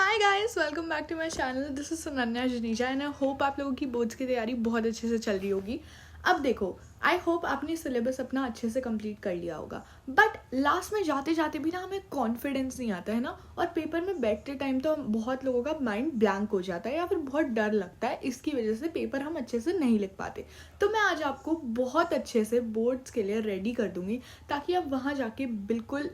Hi guys, welcome back to my channel. This is Sunanya Janeja and I hope आप लोगों की boards की तैयारी बहुत अच्छे से चल रही होगी। अब देखो, आई होप आपने सिलेबस अपना अच्छे से कंप्लीट कर लिया होगा, बट लास्ट में जाते जाते भी ना हमें कॉन्फिडेंस नहीं आता है ना, और पेपर में बैठते टाइम तो बहुत लोगों का माइंड ब्लैंक हो जाता है या फिर बहुत डर लगता है। इसकी वजह से पेपर हम अच्छे से नहीं लिख पाते। तो मैं आज आपको बहुत अच्छे से बोर्ड्स के लिए रेडी कर दूंगी ताकि आप वहाँ जाके बिल्कुल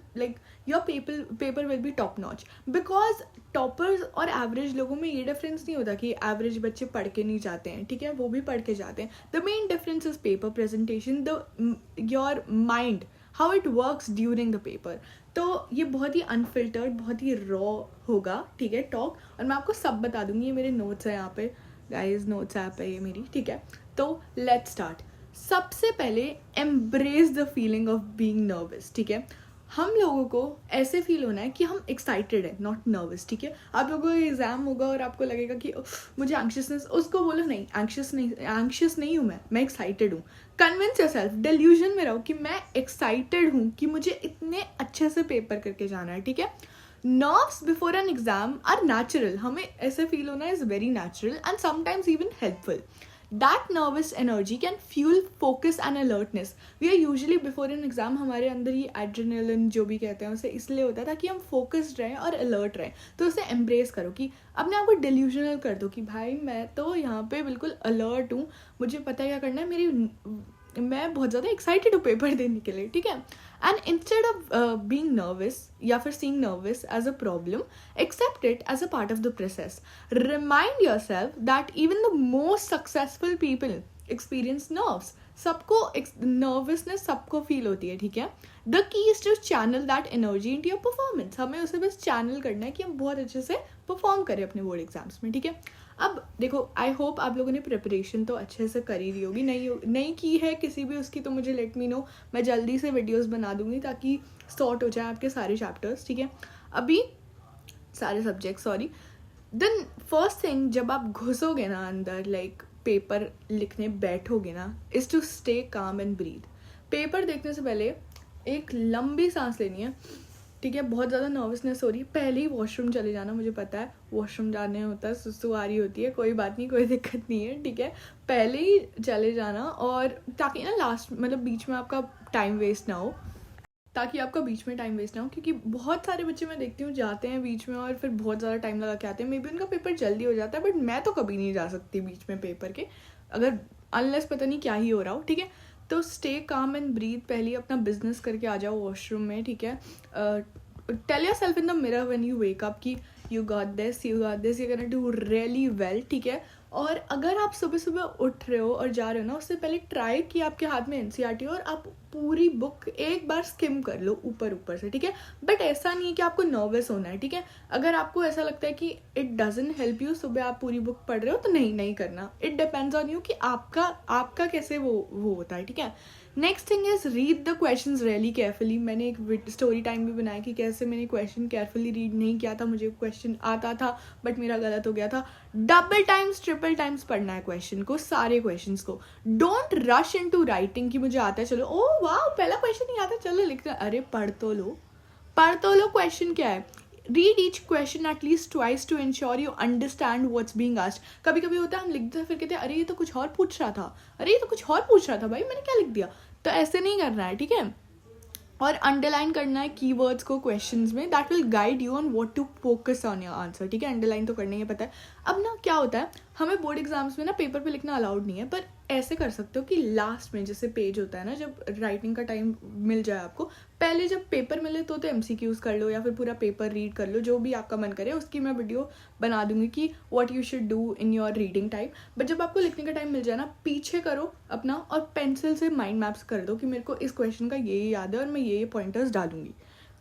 your paper will be top notch. Because toppers और एवरेज लोगों में ये डिफरेंस नहीं होता कि एवरेज बच्चे पढ़ के नहीं जाते हैं, ठीक है, वो भी पढ़ के जाते हैं। The main difference is paper presentation, the your mind, how it works during the paper. तो ये बहुत ही अनफिल्टर्ड, बहुत ही रॉ होगा, ठीक है, टॉक। और मैं आपको सब बता दूंगी, ये मेरे नोट्स हैं यहाँ पे, गाइस नोट्स ऐप है ये मेरी, ठीक है। तो लेट्स स्टार्ट। सबसे पहले embrace the feeling of being nervous, ठीक है। हम लोगों को ऐसे फील होना है कि हम एक्साइटेड है, नॉट नर्वस, ठीक है। आप लोगों को एग्जाम होगा और आपको लगेगा कि मुझे एंक्शियसनेस, उसको बोलो नहीं, एंक्शियस नहीं हूँ मैं एक्साइटेड हूँ। कन्विंस योरसेल्फ, डिल्यूजन में रहो कि मैं एक्साइटेड हूँ, कि मुझे इतने अच्छे से पेपर करके जाना है, ठीक है। Nerves before an exam are natural, हमें ऐसे फील होना is very natural and sometimes even helpful. That nervous energy can fuel focus and alertness. We are usually before an exam, हमारे अंदर ये adrenaline जो भी कहते हैं उसे इसलिए होता है ताकि हम focused रहें और alert रहें। तो उसे embrace करो कि अपने आप को delusional कर दो कि भाई मैं तो यहाँ पे बिल्कुल alert हूँ, मुझे पता है क्या करना है, मैं बहुत ज़्यादा एक्साइटेड हूँ पेपर देने के लिए, ठीक है। And instead of being nervous या फिर seeing nervous as a problem, accept it as a part of the process. Remind yourself that even the most successful people experience nerves. सबको नर्वसनेस सबको फील होती है, ठीक है. The key is to channel that energy into your performance. हमें उसे बस channel करना है कि हम बहुत अच्छे से परफॉर्म करें अपने बोर्ड एग्जाम्स में, ठीक है. अब देखो, आई होप आप लोगों ने प्रिपरेशन तो अच्छे से करी दी होगी, नहीं की है किसी भी उसकी तो मुझे लेट मी नो, मैं जल्दी से वीडियोस बना दूंगी ताकि सॉर्ट हो जाए आपके सारे चैप्टर्स, ठीक है, अभी सारे subject, sorry. Then first thing, जब आप घुसोगे ना अंदर, पेपर लिखने बैठोगे ना, is to stay calm and breathe. Paper देखने से पहले एक लंबी सांस लेनी है, ठीक है. बहुत ज़्यादा नर्वसनेस हो रही है, पहले ही वॉशरूम चले जाना, मुझे पता है वॉशरूम जाने होता है, सुसु आ रही होती है, कोई बात नहीं, कोई दिक्कत नहीं है, ठीक है. पहले ही चले जाना, और ताकि ना लास्ट बीच में आपका टाइम वेस्ट ना हो, क्योंकि बहुत सारे बच्चे मैं देखती हूँ जाते हैं बीच में और फिर बहुत ज़्यादा टाइम लगा के आते हैं. मे बी उनका पेपर जल्दी हो जाता है, बट मैं तो कभी नहीं जा सकती बीच में पेपर के, अगर अनलेस पता नहीं क्या ही हो रहा हो, ठीक है. तो स्टे काम एंड ब्रीथ, पहले अपना बिजनेस करके आ जाओ वॉशरूम में, ठीक है. Tell yourself in the mirror when you wake up कि you got this, you gonna do really well, ठीक है. और अगर आप सुबह सुबह उठ रहे हो और जा रहे हो ना, उससे पहले ट्राई कि आपके हाथ में एनसीईआरटी हो और आप पूरी बुक एक बार स्किम कर लो ऊपर से, ठीक है. बट ऐसा नहीं है कि आपको नर्वस होना है, ठीक है. अगर आपको ऐसा लगता है कि इट डजंट हेल्प यू, सुबह आप पूरी बुक पढ़ रहे हो, तो नहीं करना. इट डिपेंड्स ऑन यू कि आपका कैसे वो होता है, ठीक है. Next thing is read the questions really carefully. मैंने एक स्टोरी टाइम भी बनाया कि कैसे मैंने क्वेश्चन केयरफुली रीड नहीं किया था, मुझे क्वेश्चन आता था बट मेरा गलत हो गया था. डबल टाइम्स ट्रिपल टाइम्स पढ़ना है क्वेश्चन को, सारे क्वेश्चंस को. डोंट रश इनटू राइटिंग कि मुझे आता है, चलो ओ वाह पहला क्वेश्चन नहीं आता, चलो लिखते. अरे पढ़ तो लो क्वेश्चन क्या है. Read each question at least twice to ensure you understand what's being asked. कभी कभी होता है हम लिखते हैं फिर कहते हैं अरे ये तो कुछ और पूछ रहा था, भाई मैंने क्या लिख दिया. तो ऐसे नहीं करना है, ठीक है. और अंडरलाइन करना है कीवर्ड्स को क्वेश्चंस में, that will guide you on what to focus on your answer, ठीक है. अंडरलाइन तो करना ही है, पता है. अब ना क्या होता है, हमें बोर्ड एग्जाम्स में ना पेपर पे लिखना अलाउड नहीं है, पर ऐसे कर सकते हो कि लास्ट में जैसे पेज होता है ना, जब राइटिंग का टाइम मिल जाए आपको, पहले जब पेपर मिले तो एमसीक्यूज कर लो या फिर पूरा पेपर रीड कर लो, जो भी आपका मन करे. उसकी मैं वीडियो बना दूंगी कि what you should do in your reading time. But जब आपको लिखने का टाइम मिल जाए ना, पीछे करो अपना और पेंसिल से माइंड मैप्स कर दो कि मेरे को इस क्वेश्चन का ये याद है और मैं ये पॉइंटर्स डालूंगी.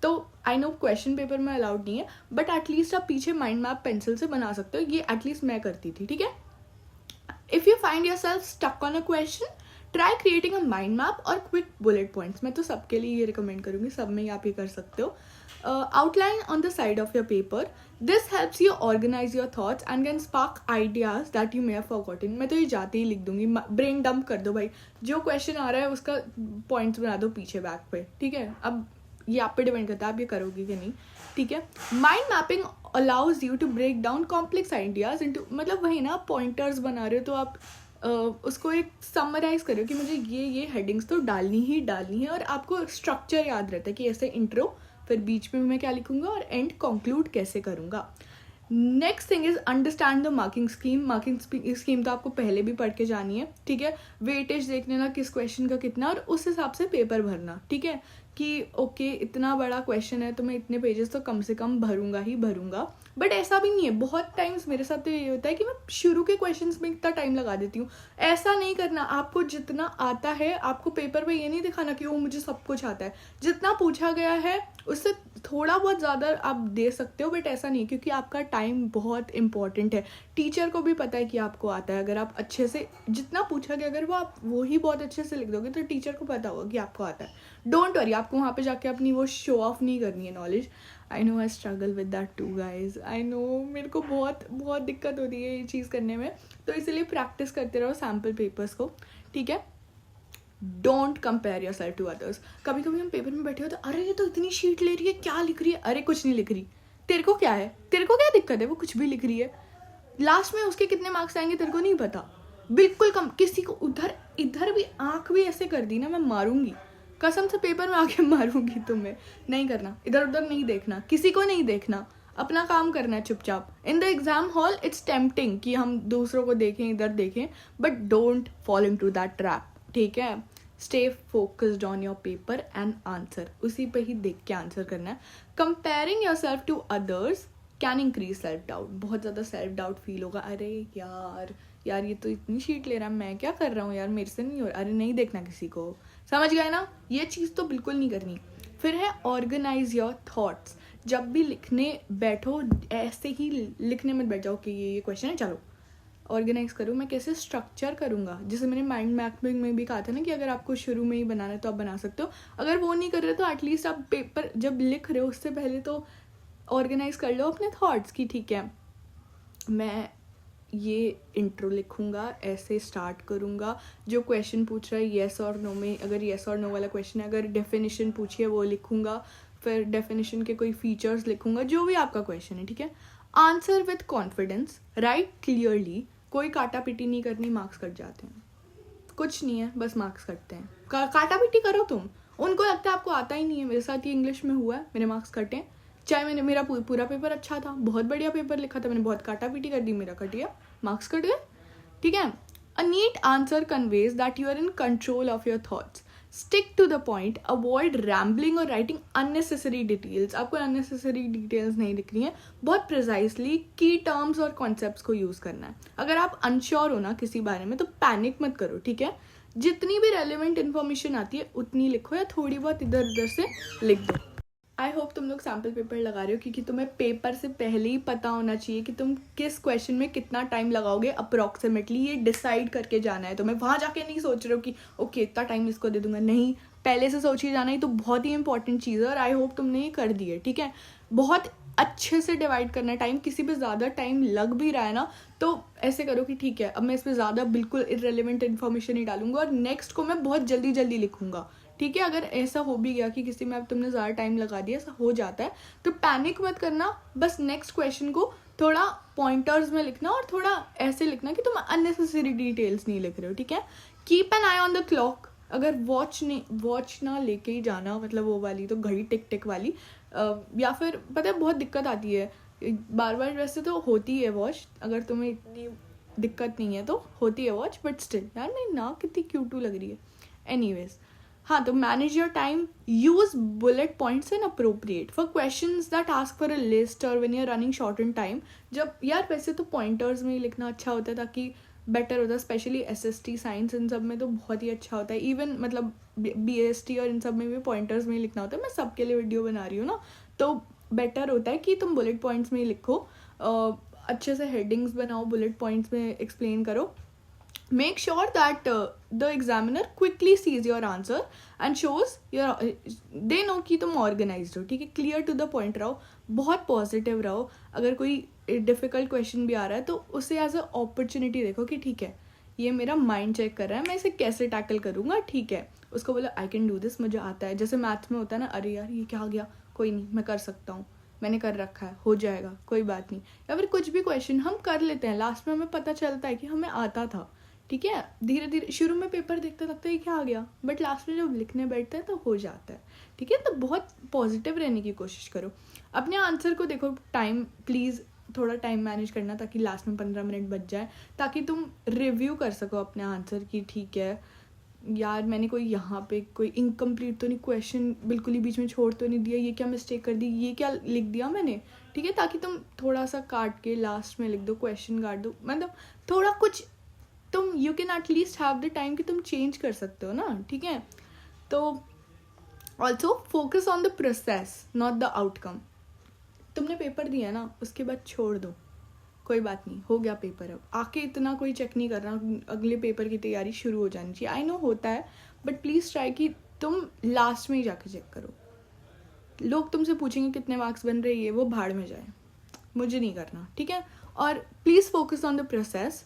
तो आई नो क्वेश्चन पेपर में अलाउड नहीं है, बट एटलीस्ट आप पीछे माइंड मैप पेंसिल से बना सकते हो. ये एटलीस्ट मैं करती थी, ठीक है. If you find yourself stuck on a question, try creating a mind map और क्विक बुलेट पॉइंट्स. मैं तो सबके लिए ये रिकमेंड करूंगी, सब में आप ये कर सकते हो. Outline on the side of your paper. This helps you organise your thoughts and can spark ideas that you may have forgotten. मैं तो ये जाते ही लिख दूंगी, ब्रेन डंप कर दो भाई, जो क्वेश्चन आ रहा है उसका पॉइंट्स बना दो पीछे बैक पे, ठीक है. अब ये आप पे डिपेंड करता है आप ये करोगे कि नहीं, ठीक है। Mind mapping allows you to break down complex ideas into, मतलब वही ना, पॉइंटर्स बना रहे हो तो आप उसको एक समराइज करो कि मुझे ये हेडिंग्स तो डालनी ही डालनी है, और आपको स्ट्रक्चर याद रहता है कि ऐसे इंट्रो, फिर बीच में मैं क्या लिखूंगा और एंड कंक्लूड कैसे करूंगा। Next thing is understand the marking scheme. Marking scheme तो आपको पहले भी पढ़ के जानी है, ठीक है। वेटेज देख लेना किस क्वेश्चन का कितना, और उस हिसाब से पेपर भरना, ठीक है, कि ओके इतना बड़ा क्वेश्चन है तो मैं इतने पेजेस तो कम से कम भरूंगा ही भरूंगा। बट ऐसा भी नहीं है, बहुत टाइम्स मेरे साथ तो ये होता है कि मैं शुरू के क्वेश्चंस में इतना टाइम लगा देती हूँ। ऐसा नहीं करना, आपको जितना आता है, आपको पेपर पे ये नहीं दिखाना कि वो मुझे सब कुछ आता है। जितना पूछा गया है उससे थोड़ा बहुत ज़्यादा आप दे सकते हो, बट ऐसा नहीं, क्योंकि आपका टाइम बहुत इंपॉर्टेंट है। टीचर को भी पता है कि आपको आता है, अगर आप अच्छे से जितना पूछा गया अगर वो ही बहुत अच्छे से लिख दोगे तो टीचर को पता होगा कि आपको आता है। डोंट वरी, आपको वहाँ पे जाके अपनी वो शो ऑफ नहीं करनी है knowledge. I know I struggle with that too guys, I know मेरे को बहुत बहुत दिक्कत होती है ये चीज़ करने में, तो इसलिए प्रैक्टिस करते रहो सैम्पल पेपर्स को, ठीक है। Don't compare yourself to others. कभी कभी हम पेपर में बैठे होते अरे ये तो इतनी शीट ले रही है, क्या लिख रही है, अरे कुछ नहीं लिख रही, तेरे को क्या है, तेरे को क्या दिक्कत है, वो कुछ भी लिख रही है, लास्ट में उसके कितने मार्क्स आएंगे तेरे को नहीं पता, बिल्कुल कम। किसी को उधर इधर भी आंख भी ऐसे कर दी ना, मैं मारूंगी कसम से, पेपर में आके मारूंगी तुम्हें। नहीं करना, इधर उधर नहीं देखना, किसी को नहीं देखना, अपना काम करना है चुपचाप। In the exam hall it's tempting कि हम दूसरों को देखें, इधर देखें, but don't fall into that trap, ठीक है। Stay focused on your paper and answer, उसी पे ही देख के आंसर करना है। Comparing yourself to others can increase self doubt. बहुत ज़्यादा सेल्फ डाउट फील होगा, अरे यार ये तो इतनी शीट ले रहा है, मैं क्या कर रहा हूँ यार, मेरे से नहीं हो रहा, अरे नहीं देखना किसी को, समझ गए ना, ये चीज़ तो बिल्कुल नहीं करनी। फिर है ऑर्गेनाइज योर थॉट्स। जब भी लिखने बैठो ऐसे ही लिखने मत बैठ जाओ कि ये क्वेश्चन है, चलो ऑर्गेनाइज करो, मैं कैसे स्ट्रक्चर करूँगा। जैसे मैंने माइंड मैपिंग में भी कहा था ना कि अगर आपको शुरू में ही बनाना है तो आप बना सकते हो, अगर वो नहीं कर रहे तो एटलीस्ट आप पेपर जब लिख रहे हो उससे पहले तो ऑर्गेनाइज कर लो अपने थॉट्स की, ठीक है मैं ये इंट्रो लिखूंगा, ऐसे स्टार्ट करूंगा, जो क्वेश्चन पूछ रहा है येस और नो में, अगर येस और नो वाला क्वेश्चन है, अगर डेफिनेशन पूछी है वो लिखूंगा, फिर डेफिनेशन के कोई फीचर्स लिखूंगा, जो भी आपका क्वेश्चन है, ठीक है। Answer with confidence, right clearly, कोई काटा पिटी नहीं करनी, मार्क्स कट जाते हैं, कुछ नहीं है, बस मार्क्स कटते हैं। काटा पिटी करो तुम, उनको लगता है आपको आता ही नहीं है। मेरे साथ ये इंग्लिश में हुआ है, मेरे मार्क्स कटे, चाहे मेरा पूरा पेपर अच्छा था, बहुत बढ़िया पेपर लिखा था, मैंने बहुत काटा पीटी कर दी, मेरा कट गया, मार्क्स कट गए, ठीक है। A neat answer conveys that you are in control of your thoughts. Stick to the point, avoid rambling और राइटिंग अननेसेसरी डिटेल्स। आपको अननेसेसरी डिटेल्स नहीं लिखनी है, बहुत प्रिसाइसली की टर्म्स और कॉन्सेप्ट्स को यूज करना है। अगर आप अनश्योर हो ना किसी बारे में तो पैनिक मत करो, ठीक है। जितनी भी रेलिवेंट इन्फॉर्मेशन आती है उतनी लिखो, या थोड़ी बहुत इधर उधर से लिख दो। आई होप तुम लोग सैम्पल पेपर लगा रहे हो, क्योंकि तुम्हें पेपर से पहले ही पता होना चाहिए कि तुम किस क्वेश्चन में कितना टाइम लगाओगे अप्रॉक्सीमेटली, ये डिसाइड करके जाना है। तुम्हें वहाँ जाके नहीं सोच रहे हो कि ओके इतना टाइम इसको दे दूंगा, नहीं, पहले से सोच के जाना ही तो बहुत ही इंपॉर्टेंट चीज़ है, और आई होप तुमने ये कर दी है, ठीक है। बहुत अच्छे से डिवाइड करना है टाइम, किसी पे ज़्यादा टाइम लग भी रहा है ना तो ऐसे करो कि ठीक है अब मैं इस पर ज़्यादा बिल्कुल इररेलेवेंट इन्फॉर्मेशन ही डालूंगा, और नेक्स्ट को मैं बहुत जल्दी जल्दी लिखूंगा, ठीक है। अगर ऐसा हो भी गया कि किसी में अब तुमने ज़्यादा टाइम लगा दिया, ऐसा हो जाता है, तो पैनिक मत करना, बस नेक्स्ट क्वेश्चन को थोड़ा पॉइंटर्स में लिखना और थोड़ा ऐसे लिखना कि तुम अननेसेसरी डिटेल्स नहीं लिख रहे हो, ठीक है। Keep an I on the clock. अगर वॉच ना लेके ही जाना, मतलब वो वाली तो घड़ी टिक टिक वाली, या फिर पता है बहुत दिक्कत आती है बार बार, वैसे तो होती है वॉच, अगर तुम्हें इतनी दिक्कत नहीं है तो होती है वॉच, बट स्टिल यार नहीं ना, कितनी क्यूटू लग रही है। एनीवेज, हाँ, तो manage your time, use bullet points and appropriate for questions that ask for a list और when you are running short in time. जब यार वैसे तो पॉइंटर्स में ही लिखना अच्छा होता है ताकि बेटर होता है, स्पेशली SST साइंस इन सब में तो बहुत ही अच्छा होता है, इवन मतलब BST और इन सब में भी पॉइंटर्स में ही लिखना होता है। मैं सबके लिए वीडियो बना रही हूँ ना, तो बेटर होता है कि तुम बुलेट पॉइंट्स में ही लिखो, अच्छे से हेडिंग्स बनाओ, बुलेट पॉइंट्स में एक्सप्लेन करो। Make sure that the examiner quickly sees your answer and shows they know कि तुम organized हो, ठीक है। clear to the point रहो, बहुत positive रहो। अगर कोई डिफ़िकल्ट क्वेश्चन भी आ रहा है तो उसे एज अ अपॉर्चुनिटी देखो कि ठीक है ये मेरा माइंड चेक कर रहा है, मैं इसे कैसे टैकल करूँगा, ठीक है। उसको बोला आई कैन डू दिस, मुझे आता है। जैसे मैथ्स में होता है ना, अरे यार ये क्या आ गया, कोई नहीं मैं कर सकता हूँ, मैंने कर रखा है, हो जाएगा, कोई बात नहीं। या फिर कुछ भी क्वेश्चन हम कर लेते हैं, लास्ट में हमें पता चलता है कि हमें आता था, ठीक है। धीरे धीरे शुरू में पेपर देखते लगता है क्या आ गया, बट लास्ट में जब लिखने बैठते हैं तो हो जाता है, ठीक है। तो बहुत पॉजिटिव रहने की कोशिश करो, अपने आंसर को देखो। टाइम प्लीज़ थोड़ा टाइम मैनेज करना, ताकि लास्ट में 15 मिनट बच जाए, ताकि तुम रिव्यू कर सको अपने आंसर की, ठीक है यार मैंने कोई यहाँ पे कोई इनकम्प्लीट तो नहीं, क्वेश्चन बिल्कुल ही बीच में छोड़ तो नहीं दिया, ये क्या मिस्टेक कर दी, ये क्या लिख दिया मैंने, ठीक है। ताकि तुम थोड़ा सा काट के लास्ट में लिख दो, क्वेश्चन काट दो, मतलब थोड़ा कुछ तुम you can at least have the time कि तुम चेंज कर सकते हो ना, ठीक है। तो also focus on the process not the outcome. तुमने पेपर दिया ना, उसके बाद छोड़ दो, कोई बात नहीं, हो गया पेपर, अब आके इतना कोई चेक नहीं कर रहा, अगले पेपर की तैयारी शुरू हो जानी चाहिए। आई नो होता है, बट प्लीज़ ट्राई कि तुम लास्ट में ही जाके चेक करो। लोग तुमसे पूछेंगे कितने मार्क्स बन रहे, ये वो भाड़ में जाए, मुझे नहीं करना, ठीक है। और please focus on the process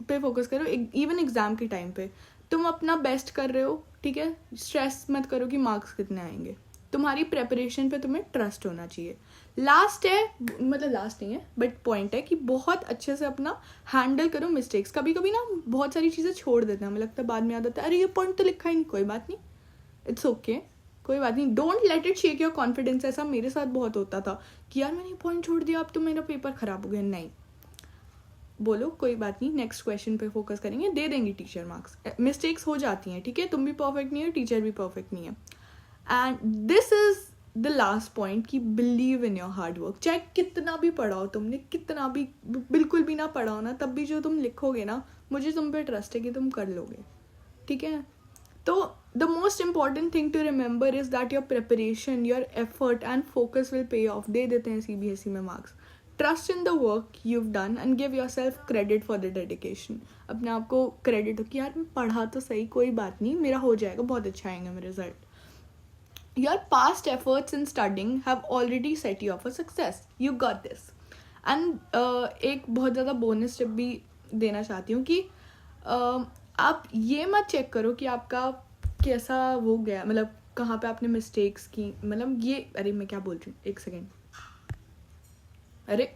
पे फोकस करो। इवन एग्ज़ाम के टाइम पे तुम अपना बेस्ट कर रहे हो, ठीक है। स्ट्रेस मत करो कि मार्क्स कितने आएंगे, तुम्हारी प्रेपरेशन पे तुम्हें ट्रस्ट होना चाहिए। लास्ट है, मतलब लास्ट नहीं है बट पॉइंट है कि बहुत अच्छे से अपना हैंडल करो मिस्टेक्स। कभी कभी ना बहुत सारी चीज़ें छोड़ देते हैं, हमें लगता है बाद में याद आता है अरे ये पॉइंट तो लिखा ही नहीं, कोई बात नहीं, इट्स ओके, कोई बात नहीं। Don't let it shake your confidence. ऐसा मेरे साथ बहुत होता था कि यार मैंने ये पॉइंट छोड़ दिया, अब तो मेरा पेपर खराब हो गया। नहीं, बोलो कोई बात नहीं, नेक्स्ट क्वेश्चन पे फोकस करेंगे, दे देंगे टीचर मार्क्स। मिस्टेक्स हो जाती हैं, ठीक है, तुम भी परफेक्ट नहीं हो, टीचर भी परफेक्ट नहीं है। And this is the last point कि believe in your hard work. चाहे कितना भी पढ़ा हो तुमने, कितना भी बिल्कुल भी ना पढ़ा हो ना, तब भी जो तुम लिखोगे ना, मुझे तुम पे ट्रस्ट है कि तुम कर लोगे, ठीक है। तो the most important thing to remember is that your preparation, your effort and focus will pay off. दे देते हैं CBSE में marks. Trust in the work you've done and give yourself credit for the dedication। अपने आप को credit हो कि यार मैं पढ़ा तो सही, कोई बात नहीं, मेरा हो जाएगा, बहुत अच्छा आएंगे मेरे result. Your past efforts in studying have already set you up for success. You got this. And एक बहुत ज़्यादा बोनस टिप भी देना चाहती हूँ कि आप ये मत चेक करो कि आपका कैसा वो गया, मतलब कहाँ पे आपने मिस्टेक्स की, मतलब ये, अरे मैं क्या बोल रही हूँ, एक सेकेंड, अरे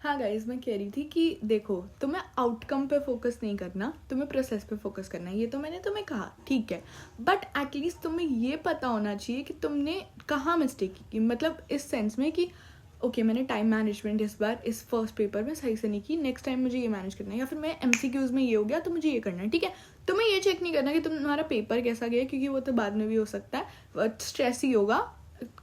हाँ गाइज, मैं कह रही थी कि देखो तुम्हें आउटकम पे फोकस नहीं करना, तुम्हें प्रोसेस पे फोकस करना है। ये तो मैंने तुम्हें कहा, ठीक है, बट एटलीस्ट तुम्हें ये पता होना चाहिए कि तुमने कहाँ मिस्टेक की, मतलब इस सेंस में कि ओके मैंने टाइम मैनेजमेंट इस बार इस फर्स्ट पेपर में सही से नहीं की, नेक्स्ट टाइम मुझे ये मैनेज करना है, या फिर मैं MCQs में ये हो गया तो मुझे ये करना है, ठीक है। तुम्हें ये चेक नहीं करना कि तुम्हारा पेपर कैसा गया, क्योंकि वो तो बाद में भी हो सकता है, स्ट्रेस ही होगा।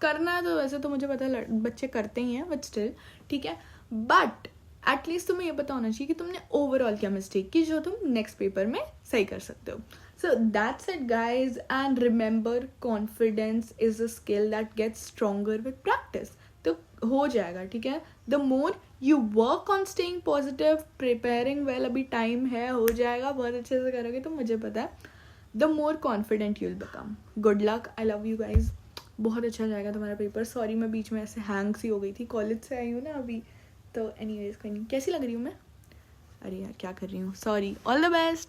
करना है तो वैसे तो मुझे पता है बच्चे करते ही हैं, बट स्टिल ठीक है। बट एटलीस्ट तुम्हें ये पता होना चाहिए कि तुमने ओवरऑल क्या मिस्टेक की, जो तुम नेक्स्ट पेपर में सही कर सकते हो। So that's it guys, and remember confidence is a skill that gets stronger with practice. तो हो जाएगा, ठीक है। The more you work on staying positive, preparing well, अभी टाइम है, हो जाएगा, बहुत अच्छे से करोगे तो मुझे पता है, the more confident you will become. Good luck, I love you guys, बहुत अच्छा जाएगा तुम्हारा पेपर। सॉरी मैं बीच में ऐसे हैंग सी हो गई थी, कॉलेज से आई हूँ ना अभी, तो एनीवेज कोई नहीं। कैसी लग रही हूँ मैं, अरे यार क्या कर रही हूँ, सॉरी, ऑल द बेस्ट।